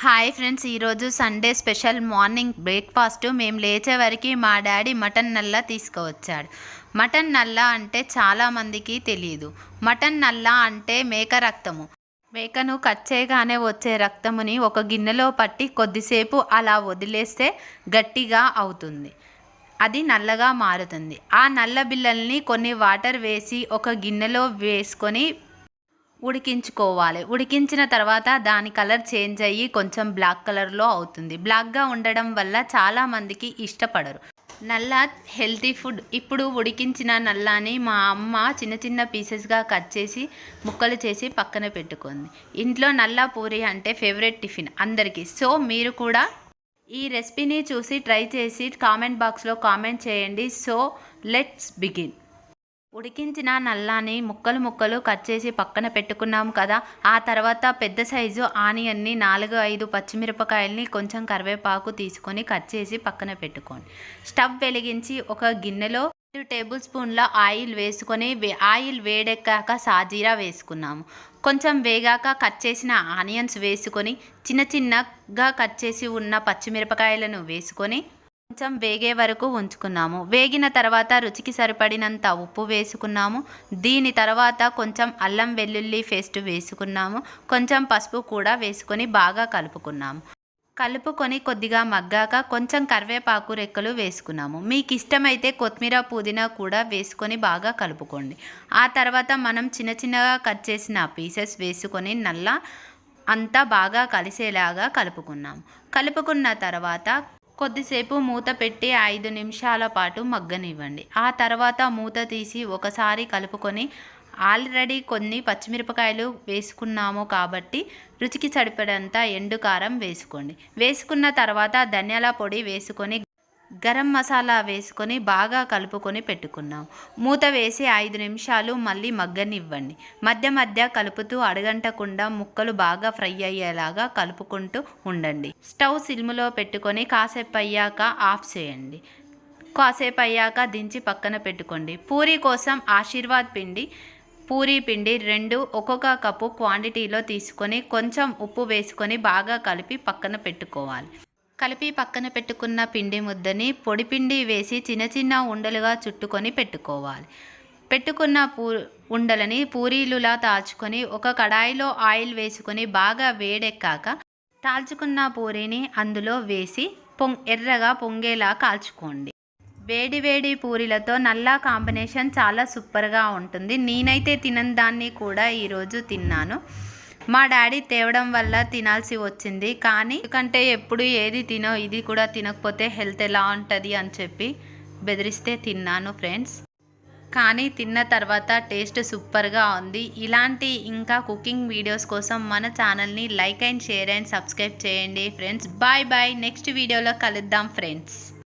Hi friends, ఈరోజు Sunday special morning breakfast మేము లేచే వరకు మా డాడీ మటన్ నల్లా తీసుకువచ్చాడు. మటన్ నల్లా అంటే చాలామందికి తెలియదు. మటన్ నల్లా అంటే మేక రక్తము. మేకను కట్ చేయగానే వచ్చే రక్తముని ఒక గిన్నెలో పట్టి కొద్దిసేపు అలా వదిలేస్తే గట్టిగా అవుతుంది. అది నల్లగా మారుతుంది. ఆ నల్ల బిళ్ళల్ని కొన్ని వాటర్ వేసి ఒక గిన్నెలో వేసుకొని ఉడికించుకోవాలి. ఉడికించిన తర్వాత దాని కలర్ చేంజ్ అయ్యి కొంచెం బ్లాక్ కలర్లో అవుతుంది. బ్లాక్గా ఉండడం వల్ల చాలామందికి ఇష్టపడరు. నల్ల హెల్తీ ఫుడ్. ఇప్పుడు ఉడికించిన నల్లాని మా అమ్మ చిన్న చిన్న పీసెస్గా కట్ చేసి ముక్కలు చేసి పక్కన పెట్టుకుంది. ఇంట్లో నల్ల పూరి అంటే ఫేవరెట్ టిఫిన్ అందరికీ. సో మీరు కూడా ఈ రెసిపీని చూసి ట్రై చేసి కామెంట్ బాక్స్లో కామెంట్ చేయండి. So let's begin. ఉడికించిన నల్లాని ముక్కలు ముక్కలు కట్ చేసి పక్కన పెట్టుకున్నాము కదా. ఆ తర్వాత పెద్ద సైజు ఆనియన్ని 4-5 పచ్చిమిరపకాయలని కొంచెం కరివేపాకు తీసుకొని కట్ చేసి పక్కన పెట్టుకోండి. స్టవ్ వెలిగించి ఒక గిన్నెలో 2 టేబుల్ స్పూన్ల ఆయిల్ వేసుకొని ఆయిల్ వేడెక్కాక సాజీరా వేసుకున్నాము. కొంచెం వేగాక కట్ చేసిన ఆనియన్స్ వేసుకొని చిన్న చిన్నగా కట్ చేసి ఉన్న పచ్చిమిరపకాయలను వేసుకొని కొంచెం వేగే వరకు ఉంచుకున్నాము. వేగిన తర్వాత రుచికి సరిపడినంత ఉప్పు వేసుకున్నాము. దీని తర్వాత కొంచెం అల్లం వెల్లుల్లి పేస్ట్ వేసుకున్నాము. కొంచెం పసుపు కూడా వేసుకొని బాగా కలుపుకున్నాము. కలుపుకొని కొద్దిగా మగ్గాక కొంచెం కరివేపాకు రెక్కలు వేసుకున్నాము. మీకు ఇష్టమైతే కొత్తిమీర పుదీనా కూడా వేసుకొని బాగా కలుపుకోండి. ఆ తర్వాత మనం చిన్న చిన్నగా కట్ చేసిన పీసెస్ వేసుకొని అంతా బాగా కలిసేలాగా కలుపుకున్నాము. కలుపుకున్న తర్వాత కొద్దిసేపు మూత పెట్టి 5 నిమిషాల పాటు మగ్గనివ్వండి. ఆ తర్వాత మూత తీసి ఒకసారి కలుపుకొని ఆల్రెడీ కొన్ని పచ్చిమిరపకాయలు వేసుకున్నాము కాబట్టి రుచికి సరిపడంత ఎండు కారం వేసుకోండి. వేసుకున్న తర్వాత ధనియాల పొడి వేసుకొని గరం మసాలా వేసుకొని బాగా కలుపుకొని పెట్టుకున్నాం. మూత వేసి 5 నిమిషాలు మళ్ళీ మగ్గనివ్వండి. మధ్య మధ్య కలుపుతూ అడగంటకుండా ముక్కలు బాగా ఫ్రై అయ్యేలాగా కలుపుకుంటూ ఉండండి. స్టవ్ సిమ్లో పెట్టుకొని కాసేపు అయ్యాక ఆఫ్ చేయండి. కాసేపు అయ్యాక దించి పక్కన పెట్టుకోండి. పూరీ కోసం ఆశీర్వాద్ పిండి, పూరీ పిండి 2 ఒక్కొక్క కప్పు క్వాంటిటీలో తీసుకొని కొంచెం ఉప్పు వేసుకొని బాగా కలిపి పక్కన పెట్టుకోవాలి. కలిపి పక్కన పెట్టుకున్న పిండి ముద్దని పొడి పిండి వేసి చిన్న చిన్న ఉండలుగా చుట్టుకొని పెట్టుకోవాలి. పెట్టుకున్న ఉండలని పూరీలులా తాల్చుకొని ఒక కడాయిలో ఆయిల్ వేసుకొని బాగా వేడెక్కాక తాల్చుకున్న పూరీని అందులో వేసి ఎర్రగా పొంగేలా కాల్చుకోండి. వేడి వేడి పూరీలతో నల్ల కాంబినేషన్ చాలా సూపర్గా ఉంటుంది. నేనైతే తినని దాన్ని కూడా ఈరోజు తిన్నాను. మా డాడీ తేవడం వల్ల తినాల్సి వచ్చింది. కానీ ఎందుకంటే ఎప్పుడు ఏది ఇది కూడా తినకపోతే హెల్త్ ఎలా ఉంటుంది అని చెప్పి బెదిరిస్తే తిన్నాను ఫ్రెండ్స్. కానీ తిన్న తర్వాత టేస్ట్ సూపర్గా ఉంది. ఇలాంటి ఇంకా కుకింగ్ వీడియోస్ కోసం మన ఛానల్ని like and share and subscribe చేయండి ఫ్రెండ్స్. Bye bye. నెక్స్ట్ వీడియోలో కలుద్దాం ఫ్రెండ్స్.